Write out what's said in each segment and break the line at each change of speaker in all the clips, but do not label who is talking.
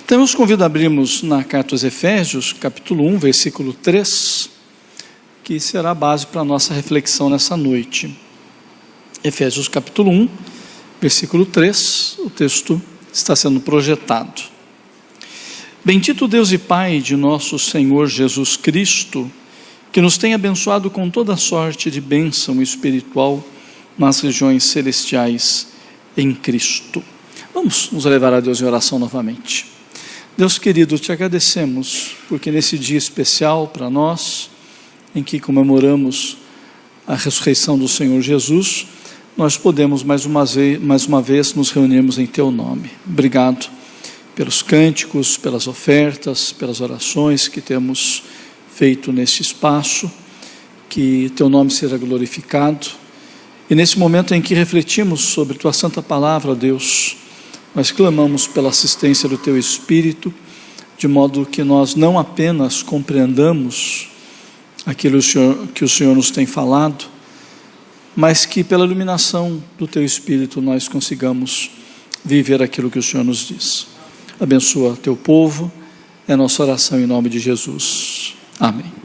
Então, eu os convido a abrirmos na carta aos Efésios, capítulo 1, versículo 3, que será a base para a nossa reflexão nessa noite. Efésios capítulo 1, versículo 3, o texto está sendo projetado. Bendito Deus e Pai de nosso Senhor Jesus Cristo, que nos tem abençoado com toda sorte de bênção espiritual nas regiões celestiais em Cristo. Vamos nos levar a Deus em oração novamente. Deus querido, te agradecemos, porque nesse dia especial para nós, em que comemoramos a ressurreição do Senhor Jesus, nós podemos mais uma vez nos reunirmos em teu nome. Obrigado pelos cânticos, pelas ofertas, pelas orações que temos feito nesse espaço, que teu nome seja glorificado. E nesse momento em que refletimos sobre tua santa palavra, Deus, nós clamamos pela assistência do teu Espírito, de modo que nós não apenas compreendamos aquilo que o Senhor nos tem falado, mas que pela iluminação do teu Espírito nós consigamos viver aquilo que o Senhor nos diz. Abençoa teu povo, é a nossa oração em nome de Jesus. Amém.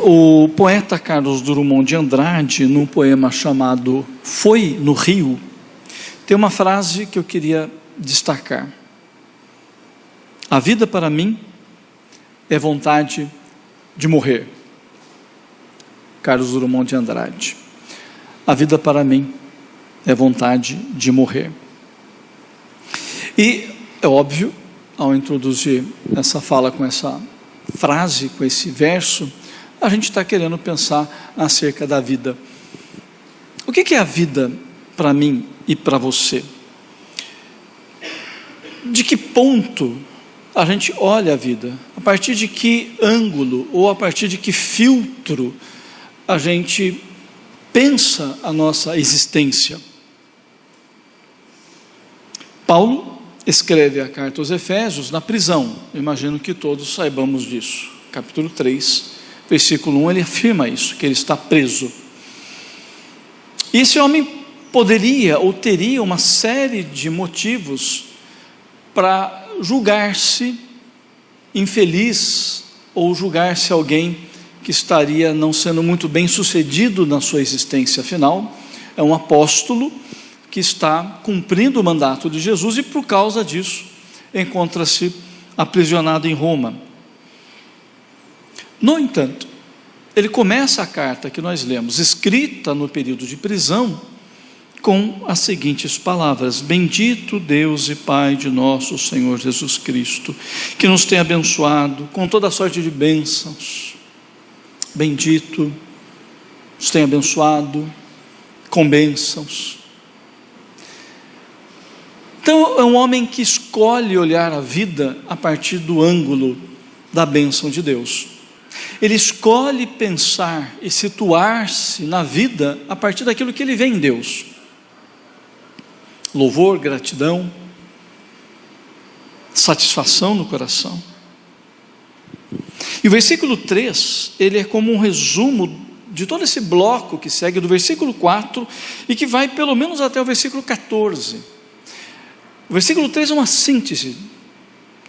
O poeta Carlos Drummond de Andrade, num poema chamado Foi no Rio, tem uma frase que eu queria destacar. A vida para mim é vontade de morrer. Carlos Drummond de Andrade. A vida para mim é vontade de morrer. E é óbvio, ao introduzir essa fala com essa frase, com esse verso, a gente está querendo pensar acerca da vida. O que é a vida para mim e para você? De que ponto a gente olha a vida? A partir de que ângulo ou a partir de que filtro a gente pensa a nossa existência? Paulo escreve a carta aos Efésios na prisão. Eu imagino que todos saibamos disso. Capítulo 3, versículo 1, ele afirma isso, que ele está preso. E esse homem poderia ou teria uma série de motivos para julgar-se infeliz ou julgar-se alguém que estaria não sendo muito bem sucedido na sua existência. Afinal, é um apóstolo que está cumprindo o mandato de Jesus e por causa disso encontra-se aprisionado em Roma. No entanto, ele começa a carta que nós lemos, escrita no período de prisão, com as seguintes palavras: Bendito Deus e Pai de nosso Senhor Jesus Cristo, que nos tem abençoado com toda sorte de bênçãos. Bendito, nos tem abençoado com bênçãos. Então é um homem que escolhe olhar a vida a partir do ângulo da bênção de Deus. Ele escolhe pensar e situar-se na vida a partir daquilo que ele vê em Deus. Louvor, gratidão, satisfação no coração. E o versículo 3, ele é como um resumo de todo esse bloco que segue do versículo 4 e que vai pelo menos até o versículo 14. O versículo 3 é uma síntese.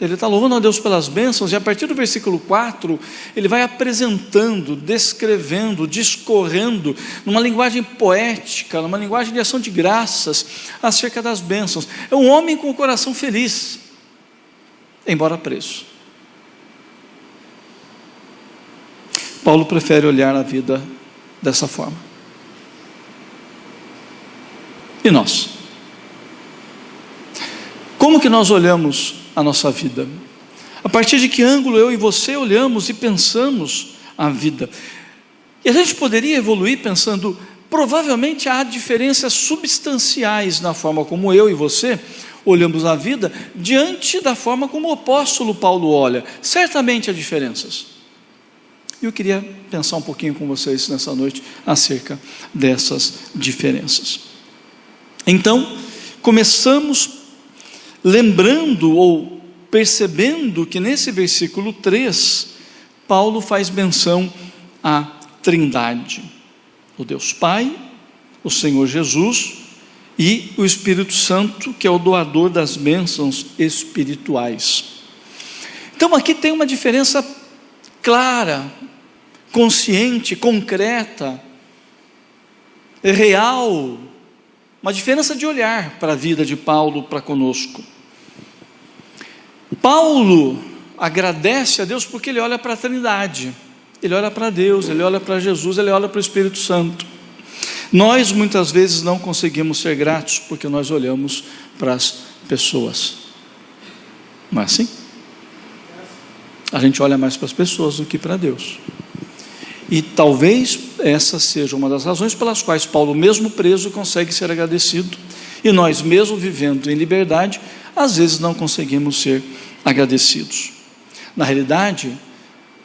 Ele está louvando a Deus pelas bênçãos, e a partir do versículo 4, ele vai apresentando, descrevendo, discorrendo, numa linguagem poética, numa linguagem de ação de graças, acerca das bênçãos. É um homem com o coração feliz, embora preso. Paulo prefere olhar a vida dessa forma. E nós? Como que nós olhamos a nossa vida? A partir de que ângulo eu e você olhamos e pensamos a vida? E a gente poderia evoluir pensando, provavelmente há diferenças substanciais na forma como eu e você olhamos a vida, diante da forma como o apóstolo Paulo olha. Certamente há diferenças. E eu queria pensar um pouquinho com vocês nessa noite acerca dessas diferenças. Então, começamos lembrando ou percebendo que nesse versículo 3, Paulo faz menção à Trindade, o Deus Pai, o Senhor Jesus e o Espírito Santo, que é o doador das bênçãos espirituais. Então aqui tem uma diferença clara, consciente, concreta, real, uma diferença de olhar para a vida de Paulo para conosco. Paulo agradece a Deus porque ele olha para a Trindade, ele olha para Deus, ele olha para Jesus, ele olha para o Espírito Santo. Nós muitas vezes não conseguimos ser gratos porque nós olhamos para as pessoas. Não é assim? A gente olha mais para as pessoas do que para Deus. E talvez essa seja uma das razões pelas quais Paulo, mesmo preso, consegue ser agradecido. E nós, mesmo vivendo em liberdade, às vezes não conseguimos ser agradecidos. Na realidade,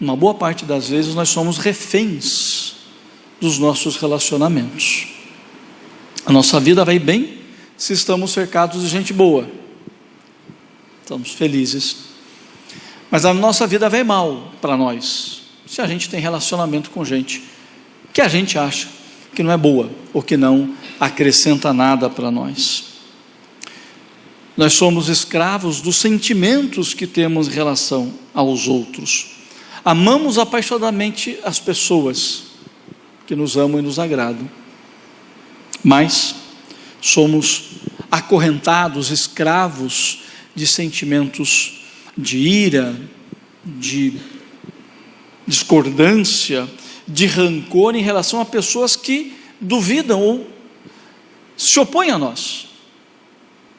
uma boa parte das vezes nós somos reféns dos nossos relacionamentos. A nossa vida vai bem se estamos cercados de gente boa, estamos felizes, mas a nossa vida vai mal para nós se a gente tem relacionamento com gente que a gente acha que não é boa ou que não acrescenta nada para nós. Nós somos escravos dos sentimentos que temos em relação aos outros. Amamos apaixonadamente as pessoas que nos amam e nos agradam, mas somos acorrentados, escravos de sentimentos de ira, de discordância, de rancor em relação a pessoas que duvidam ou se opõem a nós.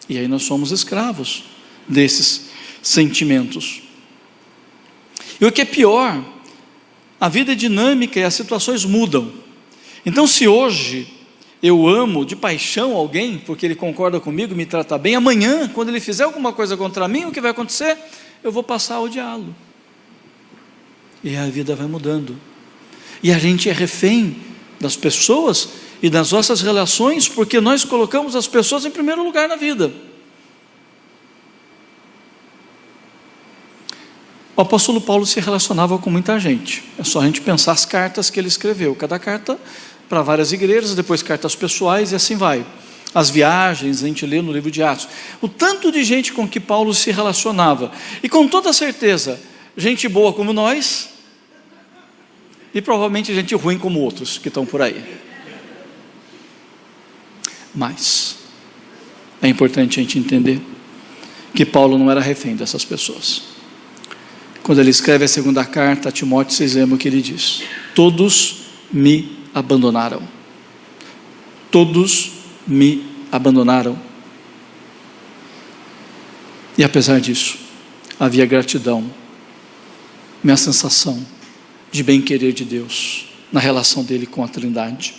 E aí nós somos escravos desses sentimentos. E o que é pior, a vida é dinâmica e as situações mudam. Então, se hoje eu amo de paixão alguém, porque ele concorda comigo, me trata bem, amanhã, quando ele fizer alguma coisa contra mim, o que vai acontecer? Eu vou passar a odiá-lo. E a vida vai mudando. E a gente é refém das pessoas e das nossas relações, porque nós colocamos as pessoas em primeiro lugar na vida. O apóstolo Paulo se relacionava com muita gente. É só a gente pensar as cartas que ele escreveu. Cada carta para várias igrejas, depois cartas pessoais e assim vai. As viagens, a gente lê no livro de Atos. O tanto de gente com que Paulo se relacionava. E com toda certeza, gente boa como nós e provavelmente gente ruim como outros que estão por aí. Mas é importante a gente entender que Paulo não era refém dessas pessoas. Quando ele escreve a segunda carta a Timóteo, vocês lembram o que ele diz: todos me abandonaram. Todos me abandonaram. E apesar disso, havia gratidão, minha sensação de bem-querer de Deus na relação dele com a Trindade.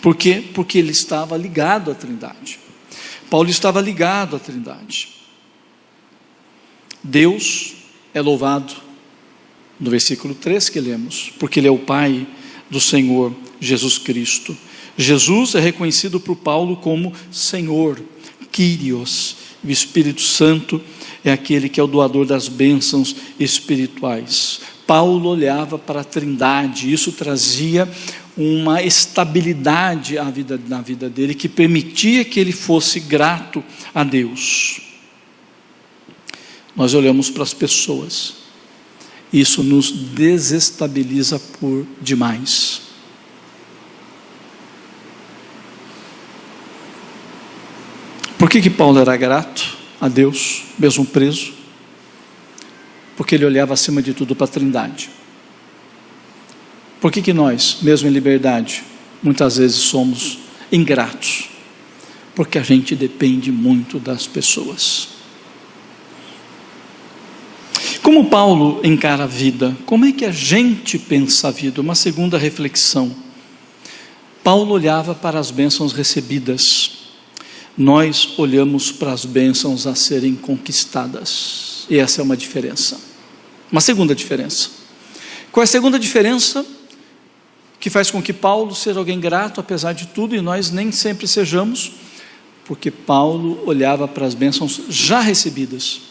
Por quê? Porque ele estava ligado à Trindade. Paulo estava ligado à Trindade. Deus é louvado no versículo 3 que lemos, porque ele é o Pai do Senhor Jesus Cristo. Jesus é reconhecido por Paulo como Senhor, Kyrios. O Espírito Santo é aquele que é o doador das bênçãos espirituais. Paulo olhava para a Trindade, isso trazia uma estabilidade na vida dele, que permitia que ele fosse grato a Deus. Nós olhamos para as pessoas, isso nos desestabiliza por demais. Por que Paulo era grato a Deus, mesmo preso? Porque ele olhava acima de tudo para a Trindade. Por que nós, mesmo em liberdade, muitas vezes somos ingratos? Porque a gente depende muito das pessoas. Como Paulo encara a vida? Como é que a gente pensa a vida? Uma segunda reflexão. Paulo olhava para as bênçãos recebidas. Nós olhamos para as bênçãos a serem conquistadas. E essa é uma diferença. Uma segunda diferença. Qual é a segunda diferença que faz com que Paulo seja alguém grato apesar de tudo e nós nem sempre sejamos? Porque Paulo olhava para as bênçãos já recebidas.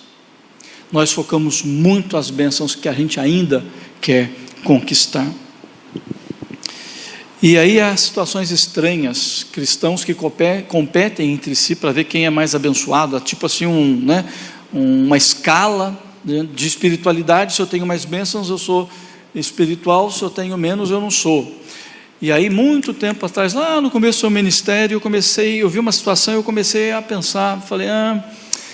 Nós focamos muito as bênçãos que a gente ainda quer conquistar. E aí há situações estranhas, cristãos que competem entre si para ver quem é mais abençoado, tipo assim uma escala de espiritualidade. Se eu tenho mais bênçãos, eu sou espiritual; se eu tenho menos, eu não sou. E aí, muito tempo atrás, lá no começo do meu ministério, eu vi uma situação e eu comecei a pensar, falei,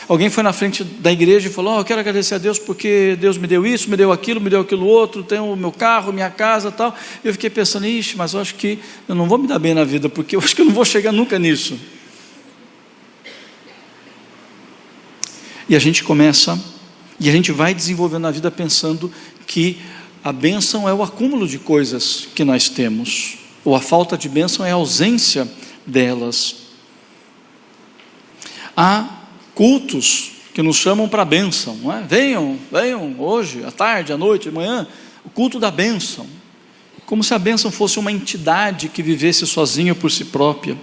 alguém foi na frente da igreja e falou, eu quero agradecer a Deus porque Deus me deu isso, me deu aquilo outro, tenho o meu carro, minha casa e tal. Eu fiquei pensando, mas eu acho que eu não vou me dar bem na vida, porque eu acho que eu não vou chegar nunca nisso. E a gente vai desenvolvendo a vida pensando que a bênção é o acúmulo de coisas que nós temos, ou a falta de bênção é a ausência delas. Há cultos que nos chamam para a bênção, não é? Venham hoje, à tarde, à noite, amanhã, o culto da bênção, como se a bênção fosse uma entidade que vivesse sozinha por si própria.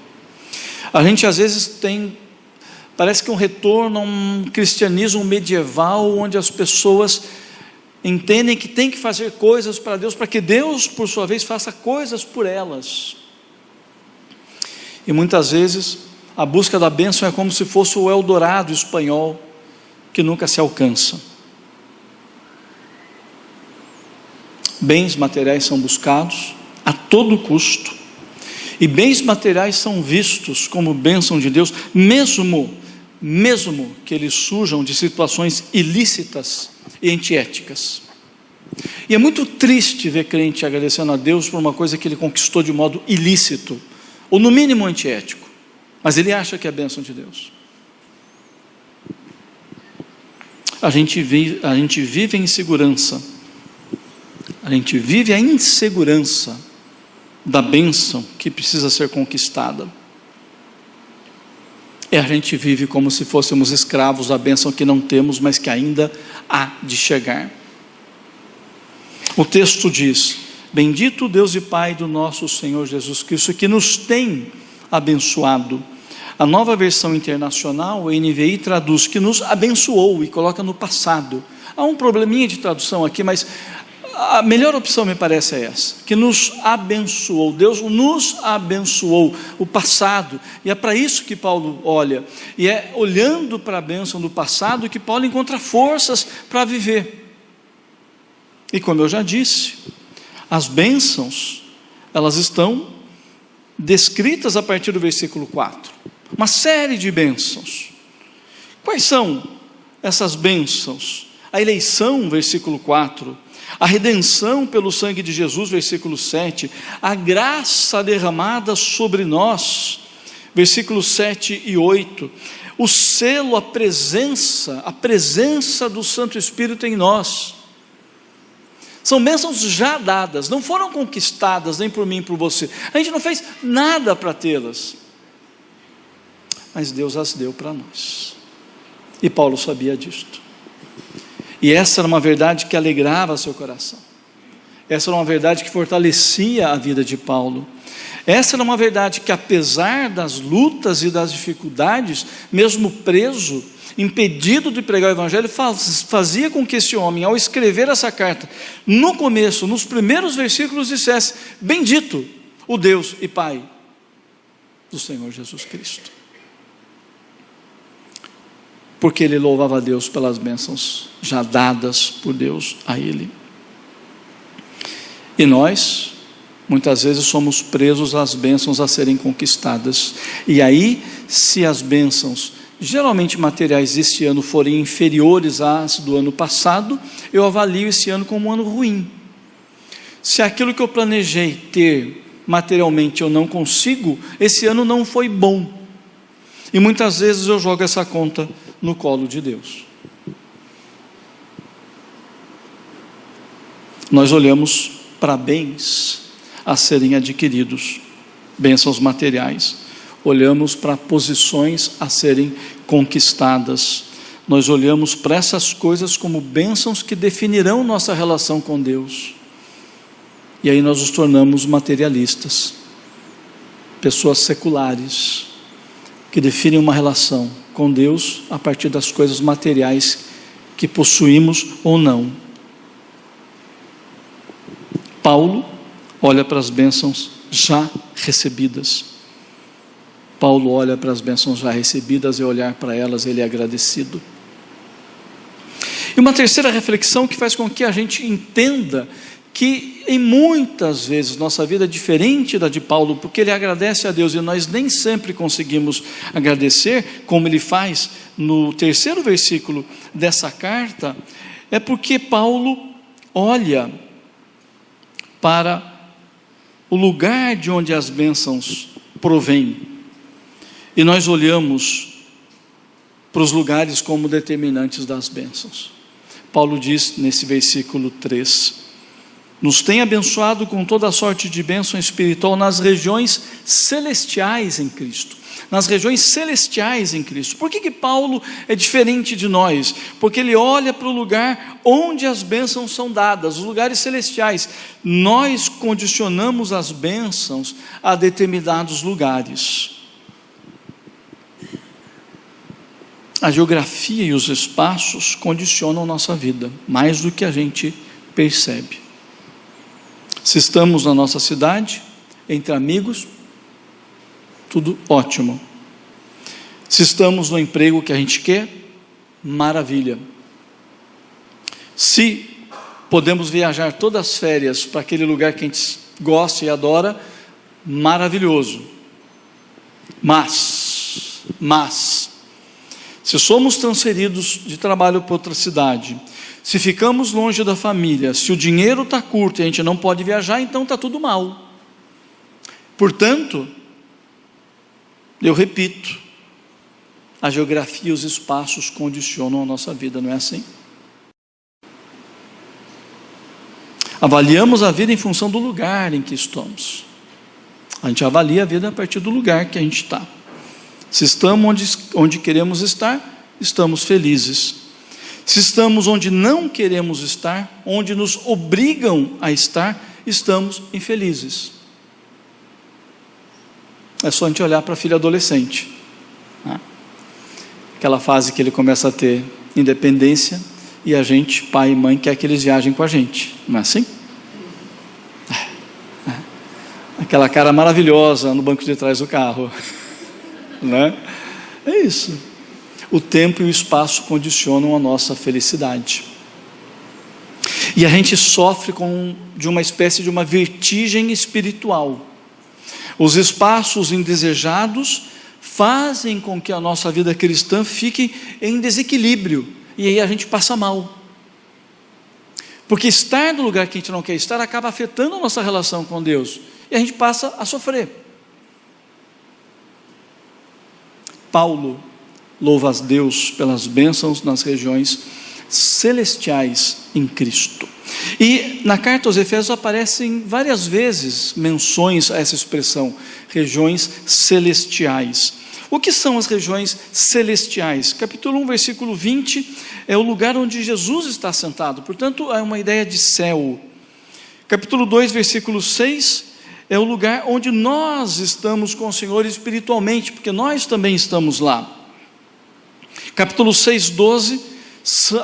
A gente às vezes parece que um retorno a um cristianismo medieval, onde as pessoas entendem que tem que fazer coisas para Deus, para que Deus, por sua vez, faça coisas por elas. E muitas vezes a busca da bênção é como se fosse o Eldorado espanhol, que nunca se alcança. Bens materiais são buscados a todo custo, e bens materiais são vistos como bênção de Deus, mesmo que eles surjam de situações ilícitas e antiéticas. E é muito triste ver crente agradecendo a Deus por uma coisa que ele conquistou de modo ilícito, ou no mínimo antiético, mas ele acha que é bênção de Deus. A gente vive em insegurança, a gente vive a insegurança da bênção que precisa ser conquistada. A gente vive como se fôssemos escravos da bênção que não temos, mas que ainda há de chegar. O texto diz, bendito Deus e Pai do nosso Senhor Jesus Cristo, que nos tem abençoado. A Nova Versão Internacional, a NVI, traduz que nos abençoou e coloca no passado. Há um probleminha de tradução aqui, mas a melhor opção me parece é essa, que nos abençoou. Deus nos abençoou, o passado, e é para isso que Paulo olha, e é olhando para a bênção do passado que Paulo encontra forças para viver. E como eu já disse, as bênçãos, elas estão descritas a partir do versículo 4, uma série de bênçãos. Quais são essas bênçãos? A eleição, versículo 4, a redenção pelo sangue de Jesus, versículo 7, a graça derramada sobre nós, versículos 7 e 8, o selo, a presença do Santo Espírito em nós. São bênçãos já dadas, não foram conquistadas nem por mim, nem por você. A gente não fez nada para tê-las, mas Deus as deu para nós. E Paulo sabia disto. E essa era uma verdade que alegrava seu coração. Essa era uma verdade que fortalecia a vida de Paulo. Essa era uma verdade que, apesar das lutas e das dificuldades, mesmo preso, impedido de pregar o evangelho, fazia com que esse homem, ao escrever essa carta, no começo, nos primeiros versículos, dissesse: bendito o Deus e Pai do Senhor Jesus Cristo. Porque ele louvava a Deus pelas bênçãos já dadas por Deus a ele. E nós, muitas vezes, somos presos às bênçãos a serem conquistadas. E aí, se as bênçãos, geralmente materiais, este ano forem inferiores às do ano passado, eu avalio esse ano como um ano ruim. Se aquilo que eu planejei ter materialmente eu não consigo, esse ano não foi bom. E muitas vezes eu jogo essa conta no colo de Deus. Nós olhamos para bens a serem adquiridos, bênçãos materiais. Olhamos para posições a serem conquistadas. Nós olhamos para essas coisas como bênçãos que definirão nossa relação com Deus. E aí nós nos tornamos materialistas, pessoas seculares, que definem uma relação com Deus a partir das coisas materiais que possuímos ou não. Paulo, olha para as bênçãos já recebidas. Paulo olha para as bênçãos já recebidas e olhar para elas, ele é agradecido. E uma terceira reflexão que faz com que a gente entenda que em muitas vezes nossa vida é diferente da de Paulo, porque ele agradece a Deus e nós nem sempre conseguimos agradecer, como ele faz no terceiro versículo dessa carta, é porque Paulo olha para o lugar de onde as bênçãos provêm, e nós olhamos para os lugares como determinantes das bênçãos. Paulo diz nesse versículo 3, nos tem abençoado com toda a sorte de bênção espiritual nas regiões celestiais em Cristo. Nas regiões celestiais em Cristo. Por que Paulo é diferente de nós? Porque ele olha para o lugar onde as bênçãos são dadas, os lugares celestiais. Nós condicionamos as bênçãos a determinados lugares. A geografia e os espaços condicionam nossa vida, mais do que a gente percebe. Se estamos na nossa cidade, entre amigos, tudo ótimo. Se estamos no emprego que a gente quer, maravilha. Se podemos viajar todas as férias para aquele lugar que a gente gosta e adora, maravilhoso. Mas, se somos transferidos de trabalho para outra cidade, se ficamos longe da família, se o dinheiro está curto e a gente não pode viajar, então está tudo mal. Portanto, eu repito, a geografia e os espaços condicionam a nossa vida, não é assim? Avaliamos a vida em função do lugar em que estamos. A gente avalia a vida a partir do lugar que a gente está. Se estamos onde queremos estar, estamos felizes. Se estamos onde não queremos estar, onde nos obrigam a estar, estamos infelizes. É só a gente olhar para a filha adolescente, né? Aquela fase que ele começa a ter independência e a gente, pai e mãe, quer que eles viajem com a gente, não é assim? Aquela cara maravilhosa no banco de trás do carro, né? É isso. O tempo e o espaço condicionam a nossa felicidade. E a gente sofre de uma espécie de uma vertigem espiritual. Os espaços indesejados fazem com que a nossa vida cristã fique em desequilíbrio, e aí a gente passa mal. Porque estar no lugar que a gente não quer estar acaba afetando a nossa relação com Deus, e a gente passa a sofrer. Paulo louva a Deus pelas bênçãos nas regiões celestiais em Cristo. E na carta aos Efésios aparecem várias vezes menções a essa expressão, regiões celestiais. O que são as regiões celestiais? Capítulo 1, versículo 20, é o lugar onde Jesus está sentado, portanto é uma ideia de céu. Capítulo 2, versículo 6, é o lugar onde nós estamos com o Senhor espiritualmente, porque nós também estamos lá. Capítulo 6, 12,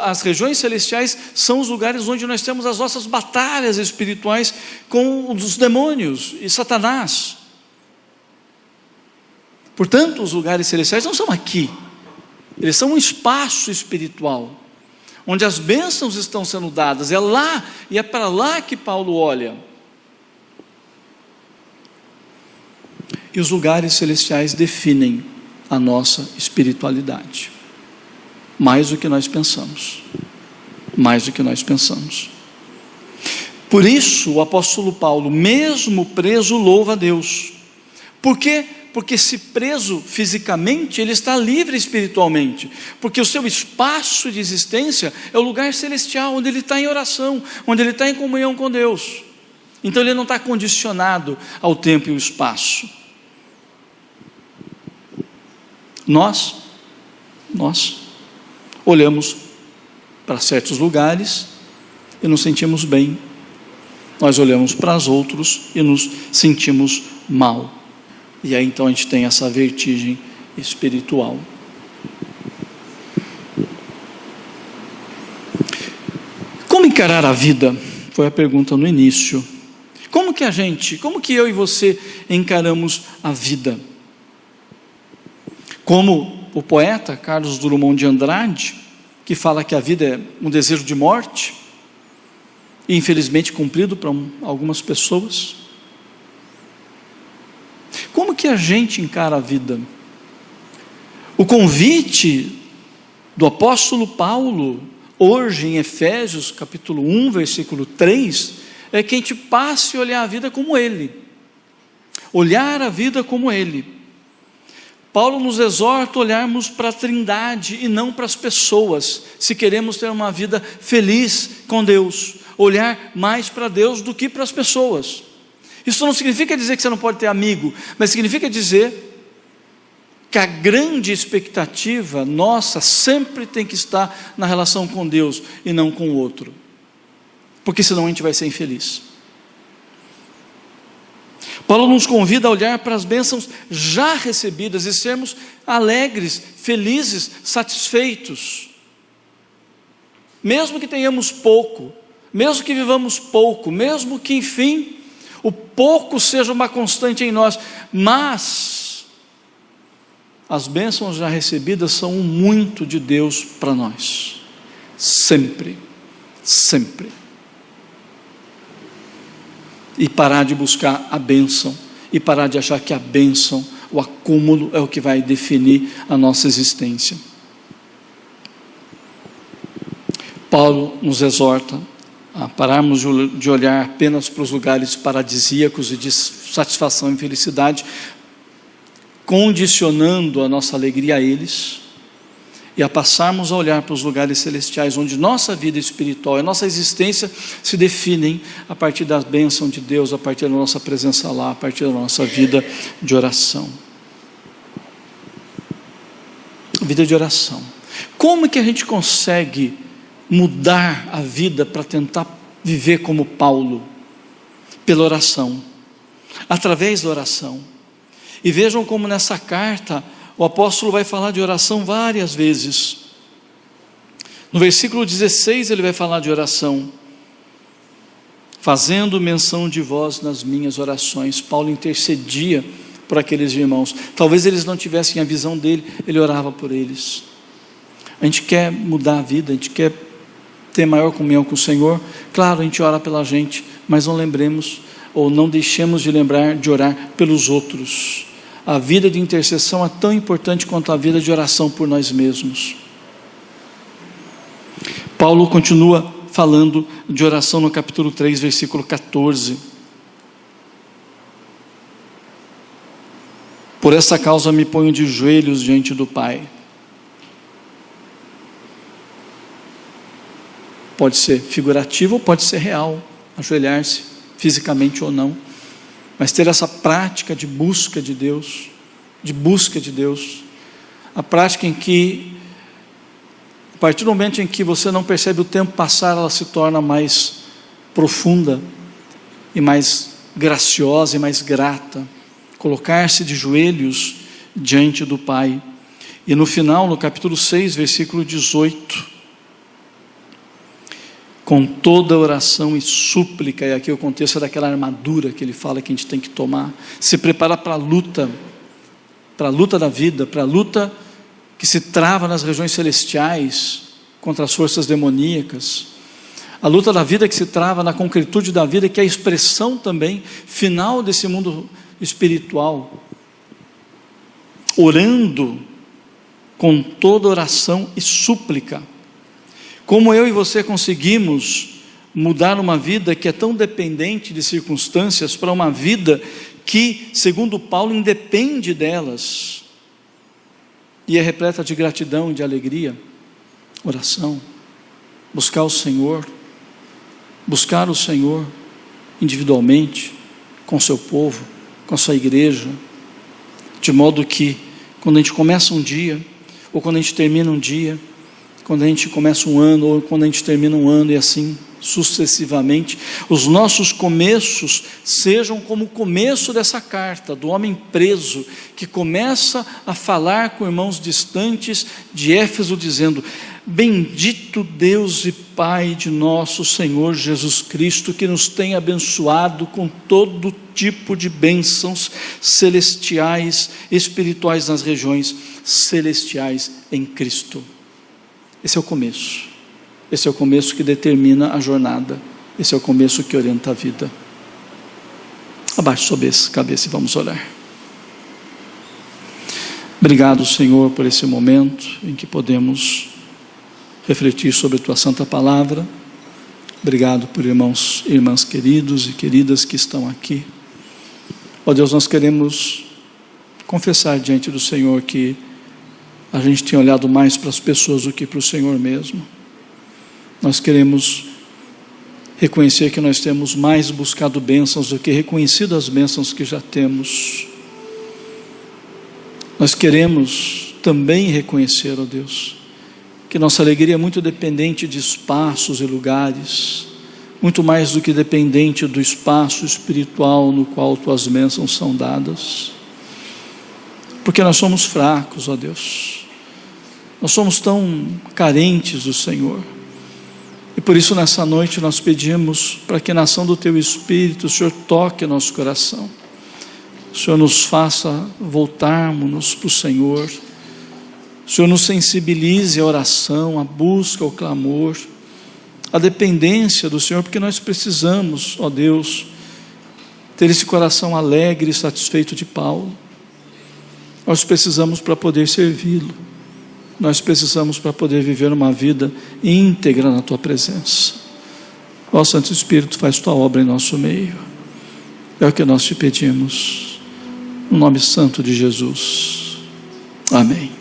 as regiões celestiais são os lugares onde nós temos as nossas batalhas espirituais com os demônios e Satanás. Portanto, os lugares celestiais não são aqui, eles são um espaço espiritual, onde as bênçãos estão sendo dadas, é lá, e é para lá que Paulo olha. E os lugares celestiais definem a nossa espiritualidade. Mais do que nós pensamos. Mais do que nós pensamos. Por isso, o apóstolo Paulo, mesmo preso, louva a Deus. Por quê? Porque se preso fisicamente, ele está livre espiritualmente. Porque o seu espaço de existência é o lugar celestial, onde ele está em oração, onde ele está em comunhão com Deus. Então ele não está condicionado ao tempo e ao espaço. Nós olhamos para certos lugares e nos sentimos bem. Nós olhamos para os outros e nos sentimos mal. E aí então a gente tem essa vertigem espiritual. Como encarar a vida? Foi a pergunta no início. Como como que eu e você encaramos a vida? Como o poeta Carlos Drummond de Andrade, que fala que a vida é um desejo de morte, e infelizmente cumprido para algumas pessoas. Como que a gente encara a vida? O convite do apóstolo Paulo, hoje em Efésios capítulo 1, versículo 3, é que a gente passe a olhar a vida como ele. Olhar a vida como ele. Paulo nos exorta a olharmos para a Trindade e não para as pessoas, se queremos ter uma vida feliz com Deus, olhar mais para Deus do que para as pessoas. Isso não significa dizer que você não pode ter amigo, mas significa dizer que a grande expectativa nossa sempre tem que estar na relação com Deus e não com o outro, porque senão a gente vai ser infeliz. Paulo nos convida a olhar para as bênçãos já recebidas e sermos alegres, felizes, satisfeitos, mesmo que tenhamos pouco, mesmo que vivamos pouco, mesmo que enfim o pouco seja uma constante em nós, mas as bênçãos já recebidas são um muito de Deus para nós, sempre, sempre. E parar de buscar a bênção, e parar de achar que a bênção, o acúmulo é o que vai definir a nossa existência. Paulo nos exorta a pararmos de olhar apenas para os lugares paradisíacos e de satisfação e felicidade, condicionando a nossa alegria a eles, e a passarmos a olhar para os lugares celestiais, onde nossa vida espiritual e nossa existência se definem a partir da bênção de Deus, a partir da nossa presença lá, a partir da nossa vida de oração. Vida de oração. Como que a gente consegue mudar a vida para tentar viver como Paulo? Pela oração, através da oração. E vejam como nessa carta o apóstolo vai falar de oração várias vezes. No versículo 16 ele vai falar de oração, fazendo menção de vós nas minhas orações. Paulo intercedia por aqueles irmãos, talvez eles não tivessem a visão dele, ele orava por eles. A gente quer mudar a vida, a gente quer ter maior comunhão com o Senhor, claro, a gente ora pela gente, mas não lembremos, ou não deixemos de lembrar de orar pelos outros. A vida de intercessão é tão importante quanto a vida de oração por nós mesmos. Paulo continua falando de oração no capítulo 3, versículo 14. Por essa causa me ponho de joelhos diante do Pai. Pode ser figurativo ou pode ser real, ajoelhar-se fisicamente ou não, mas ter essa prática de busca de Deus, a prática em que, a partir do momento em que você não percebe o tempo passar, ela se torna mais profunda, e mais graciosa, e mais grata, colocar-se de joelhos diante do Pai. E no final, no capítulo 6, versículo 18, com toda oração e súplica, e aqui o contexto é daquela armadura que ele fala que a gente tem que tomar, se preparar para a luta da vida, para a luta que se trava nas regiões celestiais, contra as forças demoníacas, a luta da vida que se trava na concretude da vida, que é a expressão também final desse mundo espiritual, orando com toda oração e súplica. Como eu e você conseguimos mudar uma vida que é tão dependente de circunstâncias para uma vida que, segundo Paulo, independe delas e é repleta de gratidão e de alegria? Oração, buscar o Senhor individualmente, com o seu povo, com a sua igreja, de modo que quando a gente começa um dia, ou quando a gente termina um dia, quando a gente começa um ano, ou quando a gente termina um ano, e assim sucessivamente, os nossos começos sejam como o começo dessa carta, do homem preso, que começa a falar com irmãos distantes de Éfeso, dizendo: Bendito Deus e Pai de nosso Senhor Jesus Cristo, que nos tem abençoado com todo tipo de bênçãos celestiais, espirituais nas regiões celestiais em Cristo. Esse é o começo. Esse é o começo que determina a jornada. Esse é o começo que orienta a vida. Abaixe sua cabeça e vamos orar. Obrigado, Senhor, por esse momento em que podemos refletir sobre a Tua Santa Palavra. Obrigado por irmãos e irmãs queridos e queridas que estão aqui. Ó Deus, nós queremos confessar diante do Senhor que a gente tem olhado mais para as pessoas do que para o Senhor mesmo. Nós queremos reconhecer que nós temos mais buscado bênçãos do que reconhecido as bênçãos que já temos. Nós queremos também reconhecer, ó Deus, que nossa alegria é muito dependente de espaços e lugares, muito mais do que dependente do espaço espiritual no qual Tuas bênçãos são dadas, porque nós somos fracos, ó Deus, nós somos tão carentes do Senhor, e por isso nessa noite nós pedimos para que na ação do Teu Espírito o Senhor toque nosso coração, o Senhor nos faça voltarmos para o Senhor, o Senhor nos sensibilize à oração, à busca, ao clamor, à dependência do Senhor, porque nós precisamos, ó Deus, ter esse coração alegre e satisfeito de Paulo. Nós precisamos para poder servi-lo, nós precisamos para poder viver uma vida íntegra na Tua presença. Ó Santo Espírito, faz Tua obra em nosso meio, é o que nós te pedimos, no nome santo de Jesus, amém.